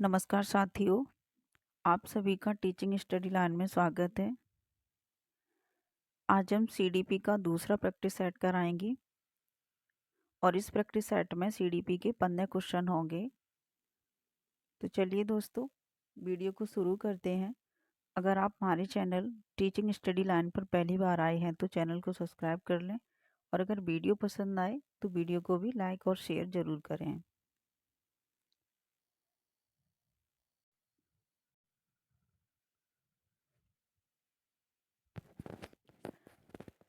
नमस्कार साथियों, आप सभी का टीचिंग स्टडी लाइन में स्वागत है। आज हम सीडीपी का दूसरा प्रैक्टिस सेट कराएंगे और इस प्रैक्टिस सेट में सीडीपी के 15 क्वेश्चन होंगे। तो चलिए दोस्तों, वीडियो को शुरू करते हैं। अगर आप हमारे चैनल टीचिंग स्टडी लाइन पर पहली बार आए हैं तो चैनल को सब्सक्राइब कर लें और अगर वीडियो पसंद आए तो वीडियो को भी लाइक और शेयर ज़रूर करें।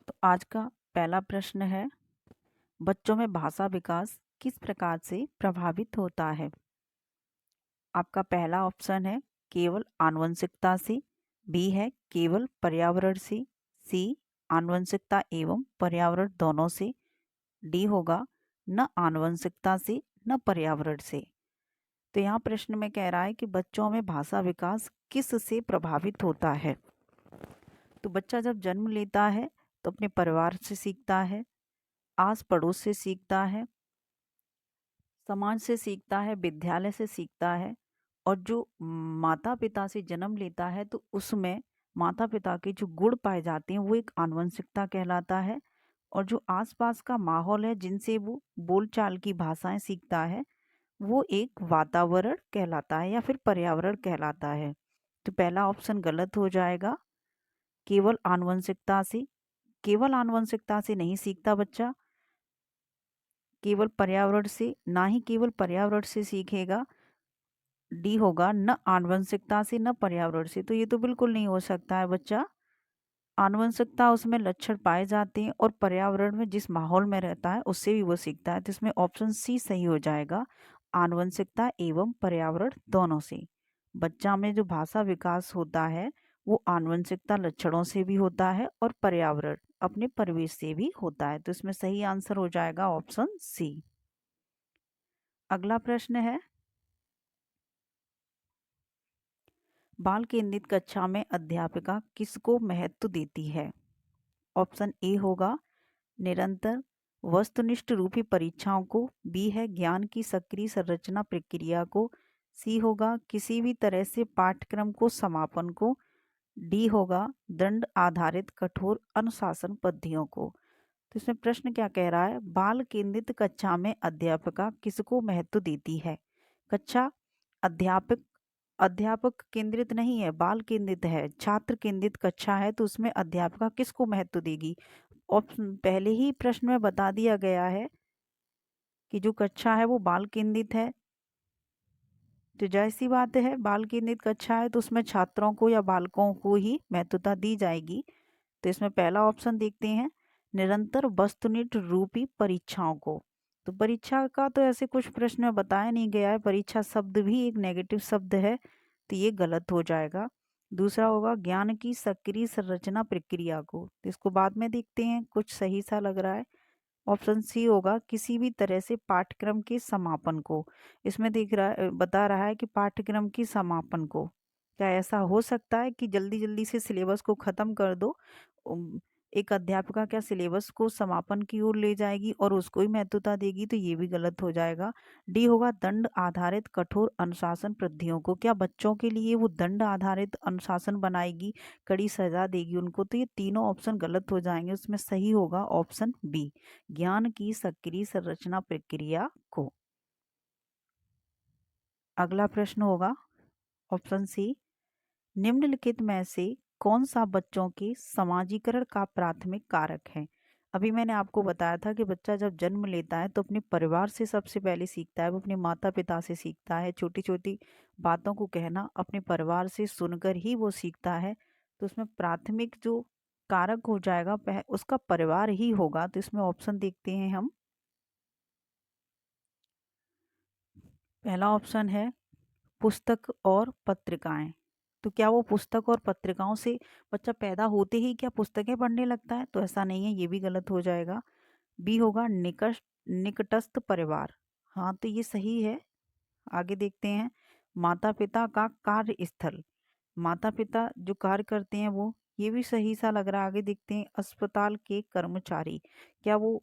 तो आज का पहला प्रश्न है, बच्चों में भाषा विकास किस प्रकार से प्रभावित होता है? आपका पहला ऑप्शन है केवल आनुवंशिकता से, बी है केवल पर्यावरण से, सी आनुवंशिकता एवं पर्यावरण दोनों से, डी होगा न आनुवंशिकता से न पर्यावरण से। तो यहाँ प्रश्न में कह रहा है कि बच्चों में भाषा विकास किस से प्रभावित होता है। तो बच्चा जब जन्म लेता है तो अपने परिवार से सीखता है, आस पड़ोस से सीखता है, समाज से सीखता है, विद्यालय से सीखता है और जो माता पिता से जन्म लेता है तो उसमें माता पिता के जो गुण पाए जाते हैं वो एक आनुवंशिकता कहलाता है और जो आसपास का माहौल है जिनसे वो बोलचाल की भाषाएं सीखता है वो एक वातावरण कहलाता है या फिर पर्यावरण कहलाता है। तो पहला ऑप्शन गलत हो जाएगा। केवल आनुवंशिकता से, केवल आनुवंशिकता से नहीं सीखता बच्चा, केवल पर्यावरण से ना ही केवल पर्यावरण से सीखेगा। डी होगा न आनुवंशिकता से न पर्यावरण से। तो ये तो बिल्कुल नहीं हो सकता है बच्चा। आनुवंशिकता उसमें लक्षण पाए जाते हैं और पर्यावरण में जिस माहौल में रहता है उससे भी वो सीखता है। तो इसमें ऑप्शन सी सही हो जाएगा, आनुवंशिकता एवं पर्यावरण दोनों से। बच्चा में जो भाषा विकास होता है वो आनुवंशिकता लक्षणों से भी होता है और पर्यावरण अपने परिवेश से भी होता है। तो इसमें सही आंसर हो जाएगा ऑप्शन सी। अगला प्रश्न है, बाल केंद्रित कक्षा में अध्यापिका किसको महत्व देती है? ऑप्शन ए होगा निरंतर वस्तुनिष्ठ रूपी परीक्षाओं को, बी है ज्ञान की सक्रिय संरचना प्रक्रिया को, सी होगा किसी भी तरह से पाठ्यक्रम को समापन को, डी होगा दंड आधारित कठोर अनुशासन पद्धतियों को। तो इसमें प्रश्न क्या कह रहा है, बाल केंद्रित कक्षा में अध्यापिका किसको महत्व देती है? कक्षा अध्यापक अध्यापक केंद्रित नहीं है, बाल केंद्रित है, छात्र केंद्रित कक्षा है, तो उसमें अध्यापिका किसको महत्व देगी? ऑप्शन पहले ही प्रश्न में बता दिया गया है कि जो कक्षा है वो बाल केंद्रित है। तो जैसी बात है, बाल केंद्रित कक्षा है तो उसमें छात्रों को या बालकों को ही महत्वता दी जाएगी। तो इसमें पहला ऑप्शन देखते हैं, निरंतर वस्तुनिष्ठ रूपी परीक्षाओं को। तो परीक्षा का तो ऐसे कुछ प्रश्न में बताया नहीं गया है, परीक्षा शब्द भी एक नेगेटिव शब्द है, तो ये गलत हो जाएगा। दूसरा होगा ज्ञान की सक्रिय संरचना प्रक्रिया को, तो इसको बाद में देखते हैं, कुछ सही सा लग रहा है। ऑप्शन सी होगा किसी भी तरह से पाठ्यक्रम के समापन को। इसमें दिख रहा है, बता रहा है कि पाठ्यक्रम की समापन को। क्या ऐसा हो सकता है कि जल्दी जल्दी से सिलेबस को ख़त्म कर दो? एक अध्यापिका क्या सिलेबस को समापन की ओर ले जाएगी और उसको ही महत्वता देगी? तो ये भी गलत हो जाएगा। डी होगा दंड आधारित कठोर अनुशासन पद्धतियों को। क्या बच्चों के लिए वो दंड आधारित अनुशासन बनाएगी, कड़ी सजा देगी उनको? तो ये तीनों ऑप्शन गलत हो जाएंगे। उसमें सही होगा ऑप्शन बी, ज्ञान की सक्रिय संरचना प्रक्रिया को। अगला प्रश्न होगा ऑप्शन सी, निम्नलिखित में से कौन सा बच्चों के समाजीकरण का प्राथमिक कारक है? अभी मैंने आपको बताया था कि बच्चा जब जन्म लेता है तो अपने परिवार से सबसे पहले सीखता है, वो अपने माता पिता से सीखता है। छोटी छोटी बातों को कहना अपने परिवार से सुनकर ही वो सीखता है। तो उसमें प्राथमिक जो कारक हो जाएगा उसका परिवार ही होगा। तो इसमें ऑप्शन देखते हैं हम। पहला ऑप्शन है पुस्तक और पत्रिकाएं। तो क्या वो पुस्तक और पत्रिकाओं से बच्चा पैदा होते ही क्या पुस्तकें पढ़ने लगता है? तो ऐसा नहीं है, ये भी गलत हो जाएगा। बी होगा निकटस्थ परिवार। हाँ, तो ये सही है। आगे देखते हैं, माता पिता का कार्य स्थल। माता पिता जो कार्य करते हैं वो, ये भी सही सा लग रहा है। आगे देखते हैं, अस्पताल के कर्मचारी। क्या वो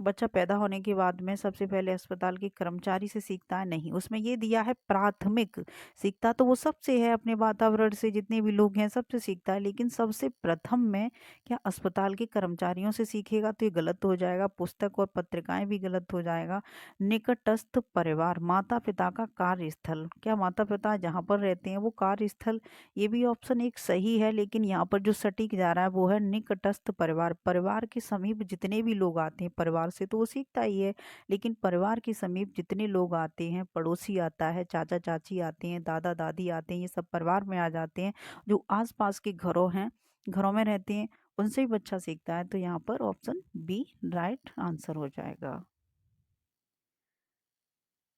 बच्चा पैदा होने के बाद में सबसे पहले अस्पताल के कर्मचारी से सीखता है? नहीं, उसमें ये दिया है प्राथमिक। सीखता तो वो सबसे है, अपने वातावरण से, जितने भी लोग हैं सबसे सीखता है, लेकिन सबसे प्रथम में क्या अस्पताल के कर्मचारियों से सीखेगा? तो ये गलत हो जाएगा। पुस्तक और पत्रिकाएं भी गलत हो जाएगा। निकटस्थ परिवार, माता पिता का कार्यस्थल, क्या माता पिता जहाँ पर रहते हैं वो कार्यस्थल? ये भी ऑप्शन एक सही है, लेकिन यहाँ पर जो सटीक जा रहा है वो है निकटस्थ परिवार। परिवार के समीप जितने भी लोग आते हैं, परिवार से तो वो सीखता ही है, लेकिन परिवार के समीप जितने लोग आते हैं, पड़ोसी आता है, चाचा चाची आते हैं, दादा दादी आते हैं, ये सब परिवार में आ जाते हैं। जो आसपास के घरों हैं, घरों में रहते हैं, उनसे भी बच्चा सीखता है। तो यहाँ पर ऑप्शन बी राइट आंसर हो जाएगा।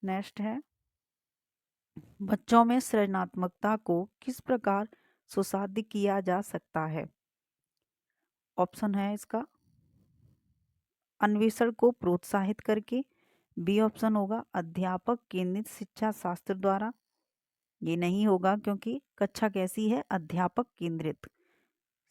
नेक्स्ट है, बच्चों में सृजनात्मकता को किस प्रकार सुसाध्य किया जा सकता है? ऑप्शन है इसका अन्वेषण को प्रोत्साहित करके, बी ऑप्शन होगा अध्यापक केंद्रित शिक्षा शास्त्र द्वारा, ये नहीं होगा क्योंकि कक्षा कैसी है? अध्यापक केंद्रित।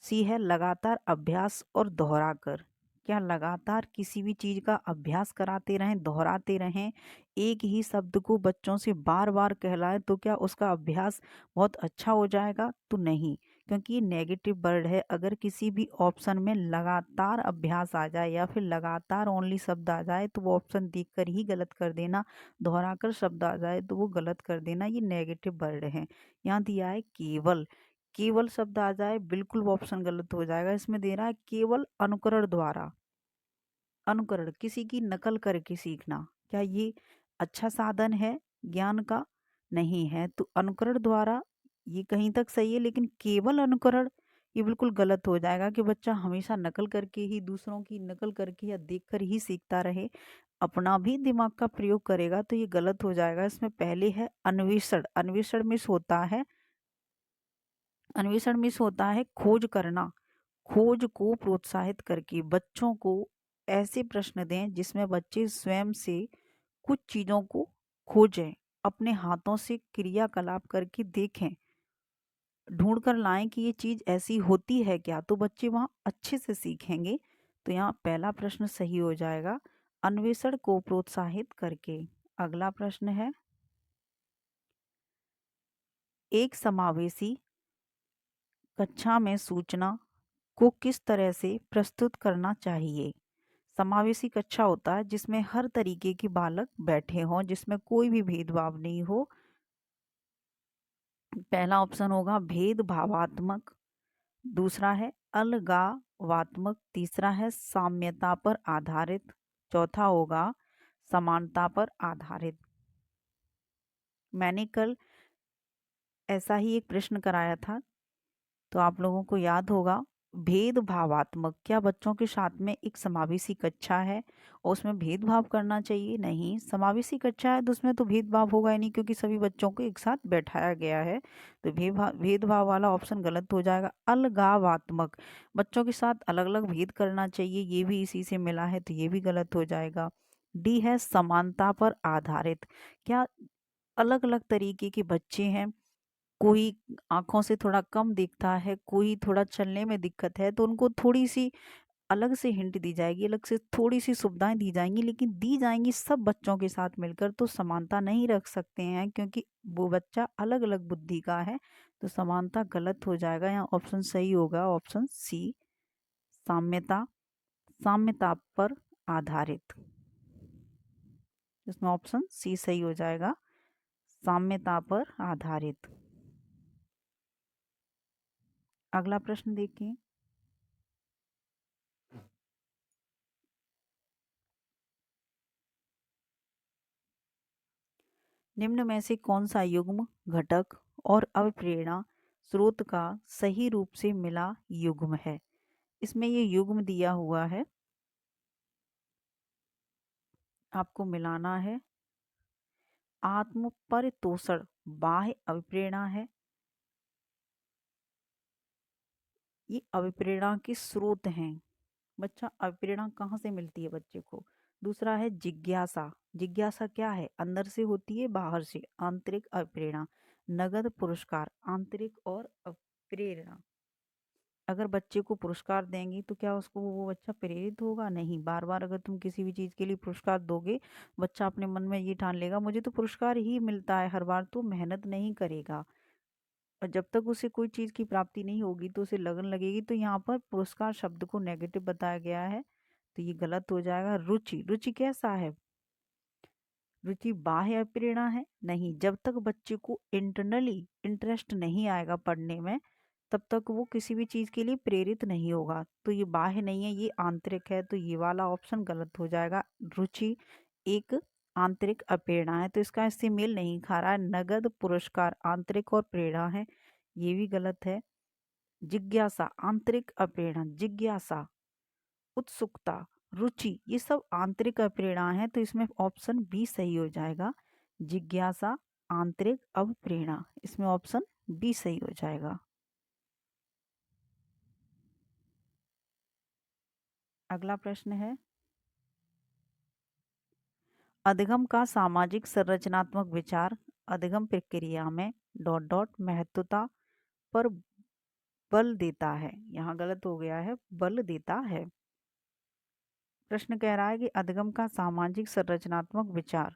सी है लगातार अभ्यास और दोहराकर, क्या लगातार किसी भी चीज का अभ्यास कराते रहें, दोहराते रहें, एक ही शब्द को बच्चों से बार बार कहलाए तो क्या उसका अभ्यास बहुत अच्छा हो जाएगा? तो नहीं, क्योंकि ये नेगेटिव वर्ड है। अगर किसी भी ऑप्शन में लगातार अभ्यास आ जाए या फिर लगातार ओनली शब्द आ जाए तो वो ऑप्शन देखकर ही गलत कर देना। दोहराकर शब्द आ जाए तो वो गलत कर देना, ये नेगेटिव वर्ड है। यहाँ दिया है केवल, केवल शब्द आ जाए बिल्कुल वो ऑप्शन गलत हो जाएगा। इसमें दे रहा है केवल अनुकरण द्वारा। अनुकरण, किसी की नकल करके सीखना, क्या ये अच्छा साधन है ज्ञान का? नहीं है। तो अनुकरण द्वारा ये कहीं तक सही है, लेकिन केवल अनुकरण ये बिल्कुल गलत हो जाएगा कि बच्चा हमेशा नकल करके ही, दूसरों की नकल करके या देखकर ही सीखता रहे, अपना भी दिमाग का प्रयोग करेगा, तो ये गलत हो जाएगा। इसमें पहले है अन्वेषण, अन्वेषण मिस होता है, अन्वेषण मिस होता है खोज करना। खोज को प्रोत्साहित करके बच्चों को ऐसे प्रश्न दें जिसमें बच्चे स्वयं से कुछ चीजों को खोजें, अपने हाथों से क्रियाकलाप करके देखें, ढूंढ कर लाएं कि ये चीज ऐसी होती है क्या, तो बच्चे वहां अच्छे से सीखेंगे। तो यहाँ पहला प्रश्न सही हो जाएगा, अन्वेषण को प्रोत्साहित करके। अगला प्रश्न है, एक समावेशी कक्षा में सूचना को किस तरह से प्रस्तुत करना चाहिए? समावेशी कक्षा होता है जिसमें हर तरीके के बालक बैठे हों, जिसमें कोई भी भेदभाव नहीं हो। पहला ऑप्शन होगा भेदभावात्मक, दूसरा है अलगावात्मक, तीसरा है साम्यता पर आधारित, चौथा होगा समानता पर आधारित। मैंने कल ऐसा ही एक प्रश्न कराया था, तो आप लोगों को याद होगा। भेदभावात्मक, क्या बच्चों के साथ में एक समावेशी कक्षा है और उसमें भेदभाव करना चाहिए? नहीं, समावेशी कक्षा है तो उसमें तो भेदभाव होगा ही नहीं, क्योंकि सभी बच्चों को एक साथ बैठाया गया है। तो भेदभाव वाला ऑप्शन गलत हो जाएगा। अलगावात्मक, बच्चों के साथ अलग अलग भेद करना चाहिए, ये भी इसी से मिला है, तो ये भी गलत हो जाएगा। डी है समानता पर आधारित, क्या अलग अलग तरीके के बच्चे हैं, कोई आंखों से थोड़ा कम दिखता है, कोई थोड़ा चलने में दिक्कत है, तो उनको थोड़ी सी अलग से हिंट दी जाएगी, अलग से थोड़ी सी सुविधाएं दी जाएंगी, लेकिन दी जाएंगी सब बच्चों के साथ मिलकर। तो समानता नहीं रख सकते हैं क्योंकि वो बच्चा अलग अलग बुद्धि का है। तो समानता गलत हो जाएगा। यहाँ ऑप्शन सही होगा ऑप्शन सी, साम्यता, साम्यता पर आधारित। इसमें ऑप्शन सी सही हो जाएगा, साम्यता पर आधारित। अगला प्रश्न देखिए, निम्न में से कौन सा युग्म घटक और अभिप्रेरणा स्रोत का सही रूप से मिला युग्म है? इसमें ये युग्म दिया हुआ है, आपको मिलाना है। आत्म परितोषण बाह्य अभिप्रेरणा है, ये अभिप्रेरणा के स्रोत हैं। बच्चा, अभिप्रेरणा कहाँ से मिलती है बच्चे को? दूसरा है जिज्ञासा, जिज्ञासा क्या है? अंदर से होती है बाहर से, आंतरिक अभिप्रेरणा। नगद पुरस्कार, आंतरिक और अभिप्रेरणा। अगर बच्चे को पुरस्कार देंगी तो क्या उसको वो बच्चा प्रेरित होगा? नहीं। बार बार अगर तुम किसी भी चीज़ के लिए पुरस्कार दोगे, बच्चा अपने मन में ये ठान लेगा मुझे तो पुरस्कार ही मिलता है हर बार, तो मेहनत नहीं करेगा। और जब तक उसे कोई चीज़ की प्राप्ति नहीं होगी तो उसे लगन लगेगी। तो यहाँ पर पुरस्कार शब्द को नेगेटिव बताया गया है, तो ये गलत हो जाएगा। रुचि, रुचि कैसा है? रुचि बाह्य प्रेरणा है? नहीं। जब तक बच्चे को इंटरनली इंटरेस्ट नहीं आएगा पढ़ने में, तब तक वो किसी भी चीज़ के लिए प्रेरित नहीं होगा। तो ये बाह्य नहीं है, ये आंतरिक है, तो ये वाला ऑप्शन गलत हो जाएगा। रुचि एक आंतरिक अप्रेरणा है, तो इसका इससे मेल नहीं खा रहा है। नगद पुरस्कार आंतरिक और प्रेरणा है, ये भी गलत है। जिज्ञासा आंतरिक अप्रेरणा, जिज्ञासा, उत्सुकता, रुचि, ये सब आंतरिक अप्रेरणा है, तो इसमें ऑप्शन बी सही हो जाएगा। जिज्ञासा आंतरिक अप्रेरणा, इसमें ऑप्शन बी सही हो जाएगा। अगला प्रश्न है, अधिगम का सामाजिक संरचनात्मक विचार अधिगम प्रक्रिया में डॉट डॉट महत्वता पर बल देता है। यहाँ गलत हो गया है, बल देता है। प्रश्न कह रहा है कि अधिगम का सामाजिक संरचनात्मक विचार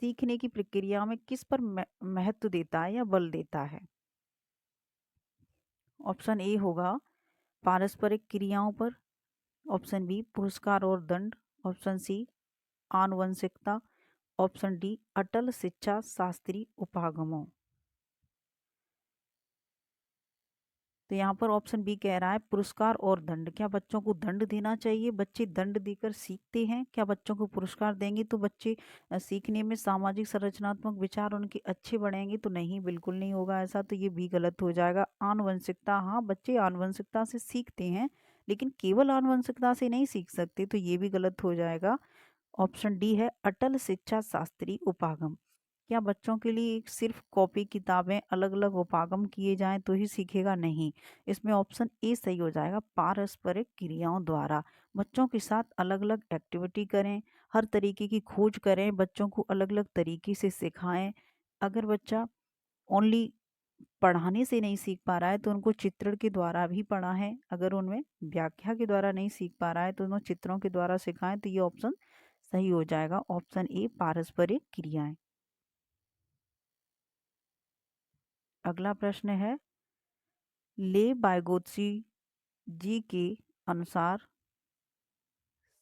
सीखने की प्रक्रिया में किस पर महत्व देता है या बल देता है? ऑप्शन ए होगा पारस्परिक क्रियाओं पर, ऑप्शन बी पुरस्कार और दंड, ऑप्शन सी आनुवंशिकता, ऑप्शन डी अटल शिक्षा शास्त्री उपागमों। तो यहाँ पर ऑप्शन बी कह रहा है पुरस्कार और दंड। क्या बच्चों को दंड देना चाहिए? बच्चे दंड देकर सीखते हैं? क्या बच्चों को पुरस्कार देंगे तो बच्चे सीखने में सामाजिक संरचनात्मक विचार उनके अच्छे बढ़ेंगे? तो नहीं, बिल्कुल नहीं होगा ऐसा, तो ये भी गलत हो जाएगा। आनुवंशिकता, हाँ बच्चे आनुवंशिकता से सीखते हैं, लेकिन केवल आनुवंशिकता से नहीं सीख सकते, तो ये भी गलत हो जाएगा। ऑप्शन डी है अटल शिक्षा शास्त्री उपागम। क्या बच्चों के लिए एक सिर्फ कॉपी किताबें अलग अलग उपागम किए जाएं तो ही सीखेगा? नहीं। इसमें ऑप्शन ए सही हो जाएगा, पारस्परिक क्रियाओं द्वारा। बच्चों के साथ अलग अलग एक्टिविटी करें, हर तरीके की खोज करें, बच्चों को अलग अलग तरीके से सिखाएं। अगर बच्चा ओनली पढ़ाने से नहीं सीख पा रहा है तो उनको चित्रण के द्वारा भी पढ़ाएं। अगर उनमें व्याख्या के द्वारा नहीं सीख पा रहा है तो उन्हें चित्रों के द्वारा सिखाएं, तो ये ऑप्शन सही हो जाएगा। ऑप्शन ए पारस्परिक क्रियाएं। अगला प्रश्न है, ले बायगोत्सी जी के अनुसार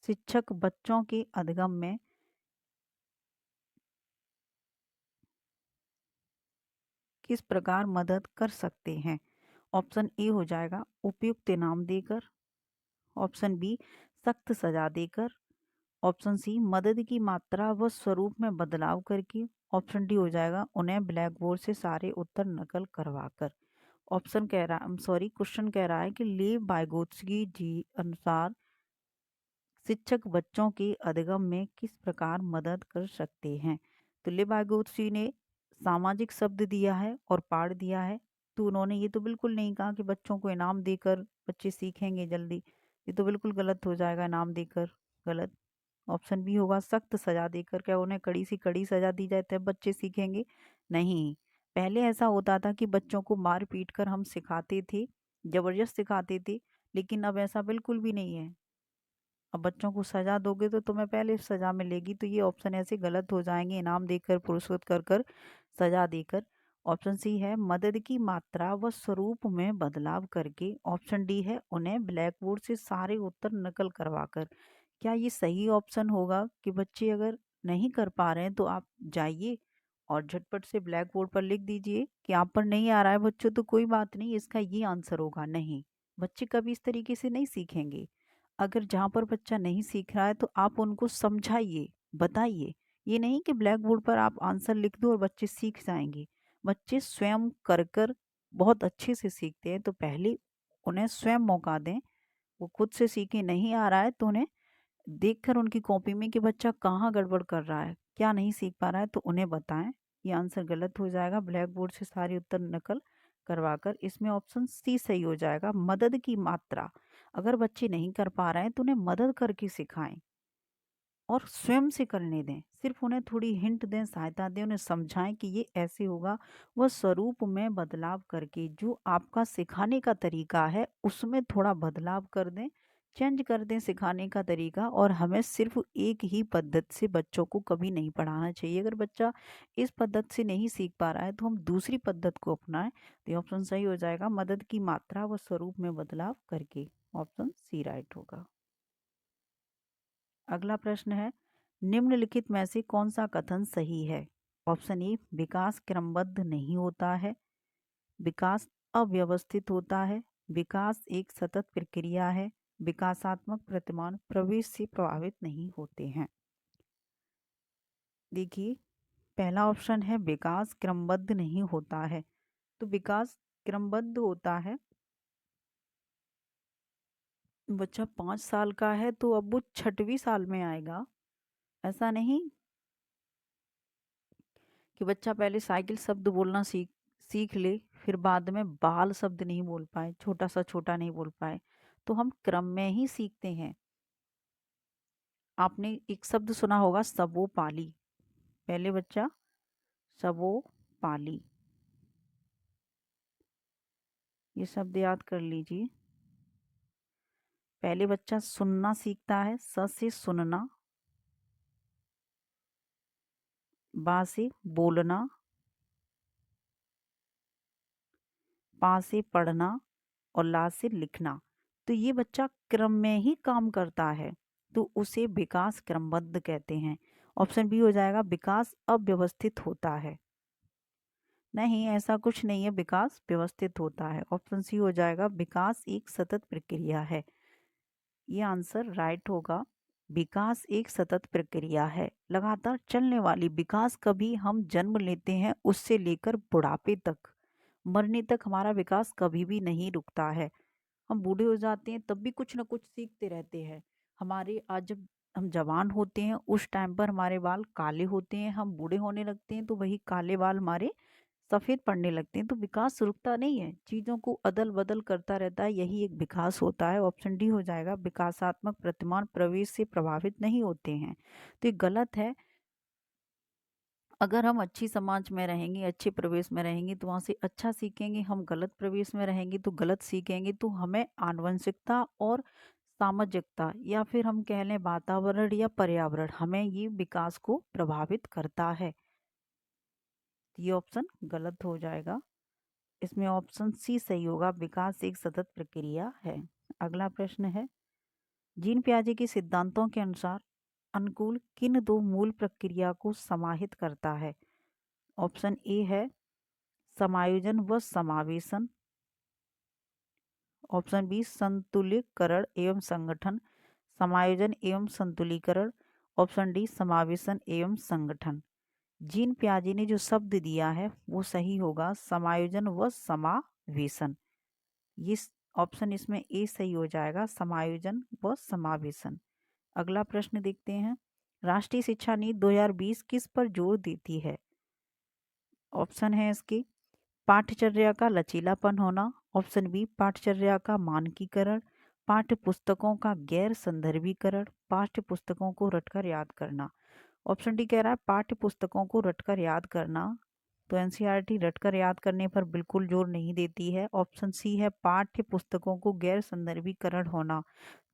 शिक्षक बच्चों के अधिगम में किस प्रकार मदद कर सकते हैं? ऑप्शन ए हो जाएगा उपयुक्त इनाम देकर, ऑप्शन बी सख्त सजा देकर, ऑप्शन सी मदद की मात्रा व स्वरूप में बदलाव करके, ऑप्शन डी हो जाएगा उन्हें ब्लैक बोर्ड से सारे उत्तर नकल करवाकर। ऑप्शन कह रहा सॉरी क्वेश्चन कह रहा है कि ले बायगोत्स्की जी अनुसार शिक्षक बच्चों के अधिगम में किस प्रकार मदद कर सकते हैं? तो लेबागोत्सी ने सामाजिक शब्द दिया है और पाठ दिया है, तो उन्होंने ये तो बिल्कुल नहीं कहा कि बच्चों को इनाम देकर बच्चे सीखेंगे जल्दी। ये तो बिल्कुल गलत हो जाएगा, इनाम देकर गलत। ऑप्शन बी होगा सख्त सजा देकर। क्या उन्हें कड़ी से कड़ी सजा दी जाए तब बच्चे सीखेंगे? नहीं। पहले ऐसा होता था कि बच्चों को मार पीट कर हम सिखाते थे, जबरदस्त सिखाते थे, लेकिन अब ऐसा बिल्कुल भी नहीं है। अब बच्चों को सजा दोगे तो तुम्हें पहले सजा मिलेगी, तो ये ऑप्शन ऐसे गलत हो जाएंगे। इनाम देकर, पुरस्कृत कर कर, सजा देकर। ऑप्शन सी है मदद की मात्रा व स्वरूप में बदलाव करके, ऑप्शन डी है उन्हें ब्लैक बोर्ड से सारे उत्तर नकल करवा कर। क्या ये सही ऑप्शन होगा कि बच्चे अगर नहीं कर पा रहे हैं तो आप जाइए और झटपट से ब्लैक बोर्ड पर लिख दीजिए कि आप पर नहीं आ रहा है बच्चों तो कोई बात नहीं, इसका ये आंसर होगा? नहीं, बच्चे कभी इस तरीके से नहीं सीखेंगे। अगर जहाँ पर बच्चा नहीं सीख रहा है तो आप उनको समझाइए, बताइए। ये नहीं कि ब्लैक बोर्ड पर आप आंसर लिख दो और बच्चे सीख जाएंगे। बच्चे स्वयं कर कर बहुत अच्छे से सीखते हैं, तो पहले उन्हें स्वयं मौका दें। वो खुद से सीखे, नहीं आ रहा है तो उन्हें देखकर उनकी कॉपी में कि बच्चा कहाँ गड़बड़ कर रहा है, क्या नहीं सीख पा रहा है, तो उन्हें बताएं। ये आंसर गलत हो जाएगा, ब्लैक बोर्ड से सारे उत्तर नकल करवाकर। इसमें ऑप्शन सी सही हो जाएगा, मदद की मात्रा। अगर बच्चे नहीं कर पा रहे हैं तो उन्हें मदद करके सिखाएं। और स्वयं से करने दें। सिर्फ उन्हें थोड़ी हिंट दें, सहायता दें, उन्हें समझाएं कि ये ऐसे होगा। वह स्वरूप में बदलाव करके जो आपका सिखाने का तरीका है उसमें थोड़ा बदलाव कर दें, चेंज कर दें सिखाने का तरीका। और हमें सिर्फ एक ही पद्धति से बच्चों को कभी नहीं पढ़ाना चाहिए। अगर बच्चा इस पद्धति से नहीं सीख पा रहा है तो हम दूसरी पद्धति को अपनाएं। तो ये ऑप्शन सही हो जाएगा, मदद की मात्रा व स्वरूप में बदलाव करके। ऑप्शन सी राइट होगा। अगला प्रश्न है, निम्नलिखित में से कौन सा कथन सही है? ऑप्शन ए, विकास क्रमबद्ध नहीं होता है, विकास अव्यवस्थित होता है, विकास एक सतत प्रक्रिया है, विकासात्मक प्रतिमान प्रवेश से प्रभावित नहीं होते हैं। देखिए, पहला ऑप्शन है विकास क्रमबद्ध नहीं होता है। तो विकास क्रमबद्ध होता है, बच्चा 5 साल का है तो अब वो 6वीं साल में आएगा। ऐसा नहीं कि बच्चा पहले साइकिल शब्द बोलना सीख सीख ले, फिर बाद में बाल शब्द नहीं बोल पाए, छोटा सा छोटा नहीं बोल पाए। तो हम क्रम में ही सीखते हैं। आपने एक शब्द सुना होगा, सबो पाली। पहले बच्चा सबो पाली, ये शब्द याद कर लीजिए। पहले बच्चा सुनना सीखता है, स से सुनना, बा से बोलना, पा से पढ़ना और ला से लिखना। तो ये बच्चा क्रम में ही काम करता है, तो उसे विकास क्रमबद्ध कहते हैं। ऑप्शन बी हो जाएगा, विकास अव्यवस्थित होता है। नहीं, ऐसा कुछ नहीं है, विकास व्यवस्थित होता है। ऑप्शन सी हो जाएगा, विकास एक सतत प्रक्रिया है। ये आंसर राइट होगा। विकास एक सतत प्रक्रिया है, लगातार चलने वाली। विकास कभी हम जन्म लेते हैं उससे लेकर बुढ़ापे तक, मरने तक हमारा विकास कभी भी नहीं रुकता है। हम बूढ़े हो जाते हैं तब भी कुछ ना कुछ सीखते रहते हैं। हमारे आज जब हम जवान होते हैं उस टाइम पर हमारे बाल काले होते हैं, हम बूढ़े होने लगते हैं तो वही काले बाल हमारे सफेद पड़ने लगते हैं। तो विकास रुकता नहीं है, चीजों को अदल बदल करता रहता है, यही एक विकास होता है। ऑप्शन डी हो जाएगा, विकासात्मक प्रतिमान प्रवेश से प्रभावित नहीं होते हैं। तो ये गलत है। अगर हम अच्छी समाज में रहेंगे, अच्छे प्रवेश में रहेंगे तो वहाँ से अच्छा सीखेंगे। हम गलत प्रवेश में रहेंगे तो गलत सीखेंगे। तो हमें आनुवंशिकता और सामाजिकता, या फिर हम कह लें वातावरण या पर्यावरण, हमें ये विकास को प्रभावित करता है। ये ऑप्शन गलत हो जाएगा। इसमें ऑप्शन सी सही होगा, विकास एक सतत प्रक्रिया है। अगला प्रश्न है, जीन पियाजे के सिद्धांतों के अनुसार अनुकूल किन दो मूल प्रक्रिया को समाहित करता है? ऑप्शन ए है समायोजन व समावेशन, ऑप्शन बी संतुलीकरण एवं संगठन, समायोजन एवं संतुलीकरण, ऑप्शन डी समावेशन एवं संगठन। जीन पियाजे ने जो शब्द दिया है वो सही होगा, समायोजन व समावेशन। ये ऑप्शन इसमें ए सही हो जाएगा, समायोजन व समावेशन। अगला प्रश्न देखते हैं, राष्ट्रीय शिक्षा नीति 2020 किस पर जोर देती है? ऑप्शन है इसके, पाठ्यचर्या का लचीलापन होना, ऑप्शन बी पाठ्यचर्या का मानकीकरण, पाठ्य पुस्तकों का गैर संदर्भीकरण, पाठ्य पुस्तकों को रटकर याद करना। ऑप्शन डी कह रहा है पाठ्य पुस्तकों को रटकर याद करना। तो एनसीईआरटी रटकर याद करने पर बिल्कुल जोर नहीं देती है। ऑप्शन सी है पाठ्य पुस्तकों को गैर संदर्भीकरण होना।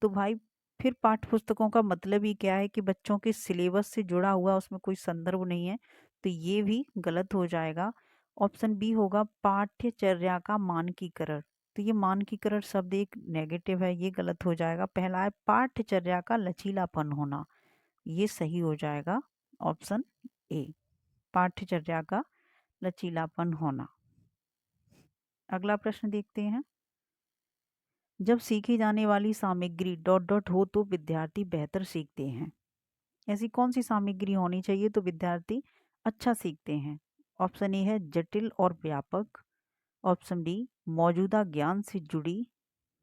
तो भाई फिर पाठ्य पुस्तकों का मतलब ही क्या है कि बच्चों के सिलेबस से जुड़ा हुआ, उसमें कोई संदर्भ नहीं है। तो ये भी गलत हो जाएगा। ऑप्शन बी होगा पाठ्यचर्या का मानकीकरण। तो ये मानकीकरण शब्द एक नेगेटिव है, ये गलत हो जाएगा। पहला है पाठ्यचर्या का लचीलापन होना, ये सही हो जाएगा। ऑप्शन ए, पाठ्यचर्या का लचीलापन होना। अगला प्रश्न देखते हैं, जब सीखी जाने वाली सामग्री डॉट डॉट हो तो विद्यार्थी बेहतर सीखते हैं। ऐसी कौन सी सामग्री होनी चाहिए तो विद्यार्थी अच्छा सीखते हैं? ऑप्शन ए है जटिल और व्यापक, ऑप्शन डी मौजूदा ज्ञान से जुड़ी,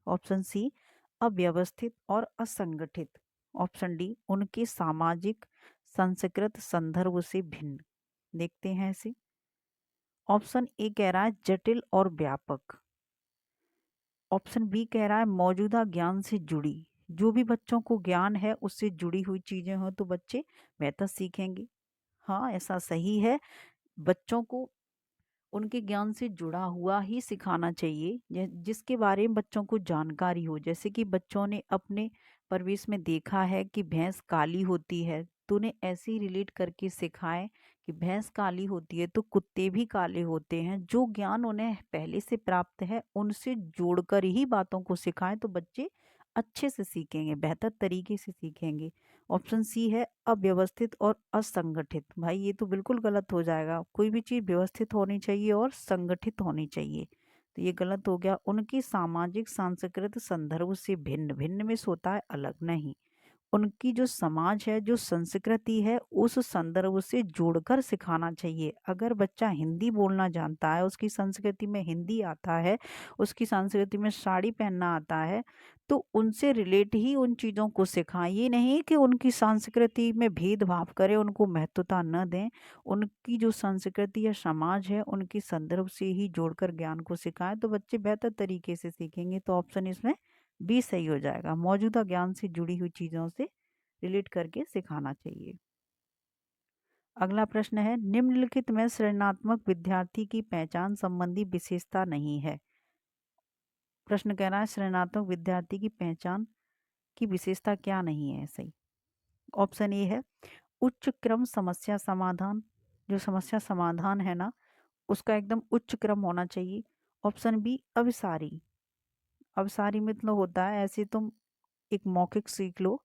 ऑप्शन सी अव्यवस्थित और असंगठित, ऑप्शन डी उनके सामाजिक संस्कृत संदर्भ से भिन्न। देखते हैं इसे। ऑप्शन ए कह रहा है जटिल और व्यापक, ऑप्शन बी कह रहा है मौजूदा ज्ञान से जुड़ी, जो भी बच्चों को ज्ञान है उससे जुड़ी हुई चीजें हो तो बच्चे बेहतर सीखेंगे। हाँ, ऐसा सही है। बच्चों को उनके ज्ञान से जुड़ा हुआ ही सिखाना चाहिए, जिसके बारे में बच्चों को जानकारी हो। जैसे कि बच्चों ने अपने परिवेश में देखा है कि भैंस काली होती है, तो उन्हें ऐसे ही रिलेट करके सिखाएं कि भैंस काली होती है तो कुत्ते भी काले होते हैं। जो ज्ञान उन्हें पहले से प्राप्त है उनसे जोड़कर ही बातों को सिखाएं तो बच्चे अच्छे से सीखेंगे, बेहतर तरीके से सीखेंगे। ऑप्शन सी है अव्यवस्थित और असंगठित। भाई ये तो बिल्कुल गलत हो जाएगा। कोई भी चीज व्यवस्थित होनी चाहिए और संगठित होनी चाहिए, तो ये गलत हो गया। उनकी सामाजिक सांस्कृतिक संदर्भ से भिन्न, भिन्न में से होता है अलग नहीं। उनकी जो समाज है, जो संस्कृति है, उस संदर्भ से जोड़कर सिखाना चाहिए। अगर बच्चा हिंदी बोलना जानता है, उसकी संस्कृति में हिंदी आता है, उसकी संस्कृति में साड़ी पहनना आता है, तो उनसे रिलेट ही उन चीज़ों को सिखाएं। ये नहीं कि उनकी संस्कृति में भेदभाव करें, उनको महत्वता न दें। उनकी जो संस्कृति या समाज है उनके संदर्भ से ही जोड़कर ज्ञान को सिखाएं तो बच्चे बेहतर तरीके से सीखेंगे। तो ऑप्शन इसमें बी सही हो जाएगा। मौजूदा ज्ञान से जुड़ी हुई चीजों से रिलेट करके सिखाना चाहिए। अगला प्रश्न है, निम्नलिखित में सृजनात्मक विद्यार्थी की पहचान संबंधी विशेषता नहीं है। प्रश्न कह रहा है सृजनात्मक विद्यार्थी की पहचान की विशेषता क्या नहीं है सही। ऑप्शन ए है उच्च क्रम समस्या समाधान। जो समस्या समाधान है ना, उसका एकदम उच्च क्रम होना चाहिए। ऑप्शन बी अभिसारी। अभिसारी मतलब होता है ऐसे तुम एक मौखिक सीख लो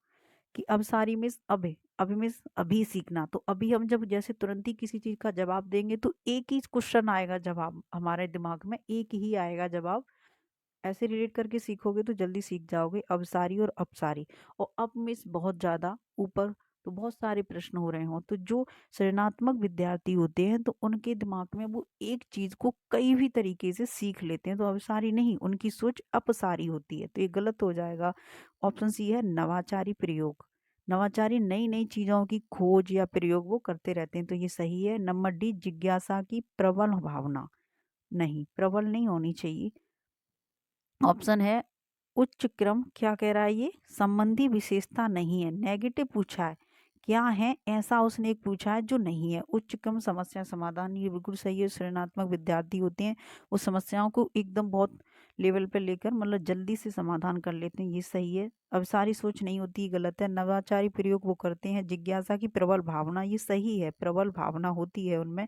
कि अब सारी मिस अभी, अभी मिस अभी सीखना। तो अभी हम जब जैसे तुरंत ही किसी चीज का जवाब देंगे तो एक ही क्वेश्चन आएगा, जवाब हमारे दिमाग में एक ही आएगा जवाब। ऐसे रिलेट करके सीखोगे तो जल्दी सीख जाओगे। अवसारी और अपसारी, और अब मिस बहुत ज्यादा ऊपर, तो बहुत सारे प्रश्न हो रहे हो। तो जो सृजनात्मक विद्यार्थी होते हैं तो उनके दिमाग में वो एक चीज को कई भी तरीके से सीख लेते हैं, तो अवसारी नहीं, उनकी सोच अपसारी होती है। तो ये गलत हो जाएगा। ऑप्शन सी है नवाचारी प्रयोग। नवाचारी नई नई चीजों की खोज या प्रयोग वो करते रहते हैं, तो ये सही है। नंबर डी जिज्ञासा की प्रबल भावना। नहीं, प्रबल नहीं होनी चाहिए। ऑप्शन है उच्च क्रम। क्या कह रहा है ये, संबंधी विशेषता नहीं है, नेगेटिव पूछा है। क्या है ऐसा उसने एक पूछा है जो नहीं है। उच्च क्रम समस्या समाधान, ये बिल्कुल सही है। सृजनात्मक विद्यार्थी होते हैं वो समस्याओं को एकदम बहुत लेवल पे लेकर मतलब जल्दी से समाधान कर लेते हैं, ये सही है। अब सारी सोच नहीं होती, गलत है। नवाचारी प्रयोग वो करते हैं। जिज्ञासा की प्रबल भावना, ये सही है, प्रबल भावना होती है उनमें।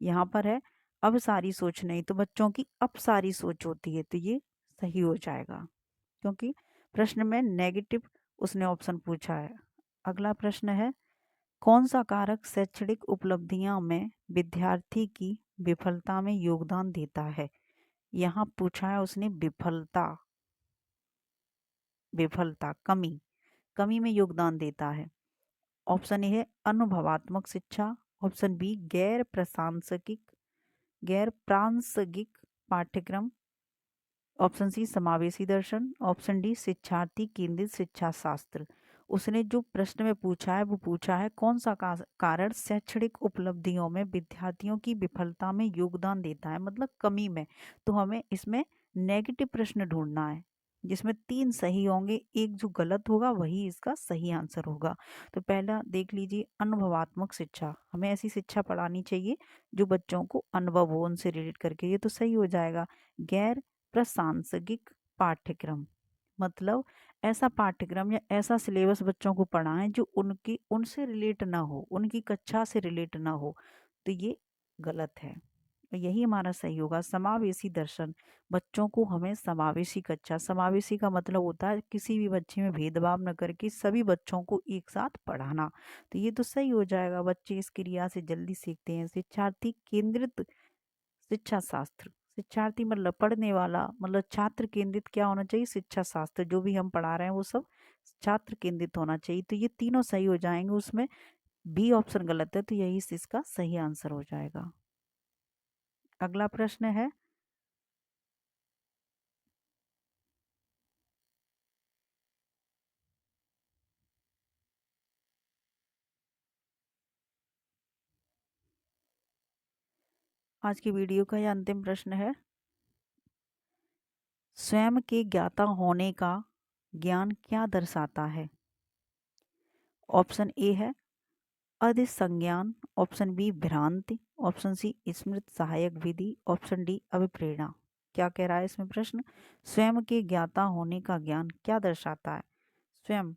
यहाँ पर है अब सारी सोच नहीं, तो बच्चों की अब सारी सोच होती है, तो ये सही हो जाएगा क्योंकि प्रश्न में नेगेटिव उसने ऑप्शन पूछा है। अगला प्रश्न है, कौन सा कारक शैक्षणिक उपलब्धियां में विद्यार्थी की विफलता में योगदान देता है। यहाँ पूछा है उसने विफलता, विफलता कमी, कमी में योगदान देता है। ऑप्शन ए है अनुभवात्मक शिक्षा। ऑप्शन बी गैर प्रासंगिक पाठ्यक्रम। ऑप्शन सी समावेशी दर्शन। ऑप्शन डी शिक्षार्थी केंद्रित शिक्षा शास्त्र। उसने जो प्रश्न में पूछा है वो पूछा है कौन सा कारण शैक्षणिक उपलब्धियों में विद्यार्थियों की विफलता में योगदान देता है, मतलब कमी में। तो हमें इसमें नेगेटिव प्रश्न ढूंढना है जिसमें तीन सही होंगे, एक जो गलत होगा वही इसका सही आंसर होगा। तो पहला देख लीजिए, अनुभवात्मक शिक्षा। हमें ऐसी शिक्षा पढ़ानी चाहिए जो बच्चों को अनुभव हो उनसे रिलेट करके, ये तो सही हो जाएगा। गैर प्रासंगिक पाठ्यक्रम, मतलब ऐसा पाठ्यक्रम या ऐसा सिलेबस बच्चों को पढ़ाएं जो उनकी उनसे रिलेट ना हो, उनकी कक्षा से रिलेट ना हो, तो ये गलत है। यही हमारा सही होगा। समावेशी दर्शन, बच्चों को हमें समावेशी कक्षा, समावेशी का मतलब होता है किसी भी बच्चे में भेदभाव न करके सभी बच्चों को एक साथ पढ़ाना, तो ये तो सही हो जाएगा। बच्चे इस क्रिया से जल्दी सीखते हैं। शिक्षार्थी केंद्रित शिक्षा शास्त्र, शिक्षार्थी मतलब पढ़ने वाला, मतलब छात्र केंद्रित क्या होना चाहिए, शिक्षा शास्त्र। जो भी हम पढ़ा रहे हैं वो सब छात्र केंद्रित होना चाहिए, तो ये तीनों सही हो जाएंगे। उसमें बी ऑप्शन गलत है, तो यही इसका सही आंसर हो जाएगा। अगला प्रश्न है, आज की वीडियो का यह अंतिम प्रश्न है, स्वयं के ज्ञाता होने का ज्ञान क्या दर्शाता है? ऑप्शन ए है अधिसंज्ञान, ऑप्शन बी भ्रांति, ऑप्शन सी स्मृति सहायक विधि, ऑप्शन डी अभिप्रेरणा। क्या कह रहा है इसमें प्रश्न? स्वयं के ज्ञाता होने का ज्ञान क्या दर्शाता है? स्वयं,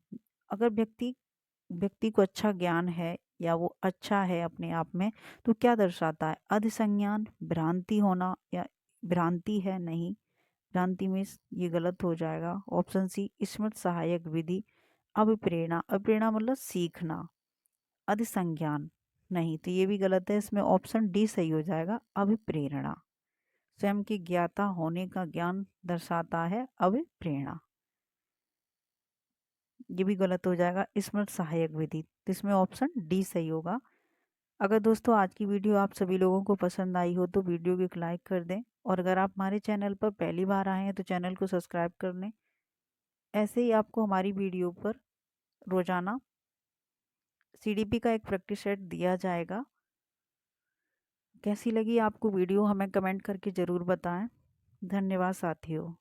अगर व्यक्ति को अच्छा ज्ञान है या वो अच्छा है अपने आप में, तो क्या दर्शाता है? अधिसंज्ञान, भ्रांति होना, या भ्रांति है नहीं, भ्रांति में ये गलत हो जाएगा। ऑप्शन सी स्मृति सहायक विधि, अभिप्रेरणा, अभिप्रेरणा मतलब सीखना, अधिसंज्ञान नहीं, तो ये भी गलत है। इसमें ऑप्शन डी सही हो जाएगा, अभिप्रेरणा। स्वयं के ज्ञाता होने का ज्ञान दर्शाता है अभिप्रेरणा। ये भी गलत हो जाएगा, स्मृति सहायक विधि, तो इसमें ऑप्शन डी सही होगा। अगर दोस्तों आज की वीडियो आप सभी लोगों को पसंद आई हो तो वीडियो को एक लाइक कर दें, और अगर आप हमारे चैनल पर पहली बार आए हैं तो चैनल को सब्सक्राइब कर लें। ऐसे ही आपको हमारी वीडियो पर रोजाना सीडीपी का एक प्रैक्टिस सेट दिया जाएगा। कैसी लगी आपको वीडियो हमें कमेंट करके ज़रूर बताएं। धन्यवाद साथियों।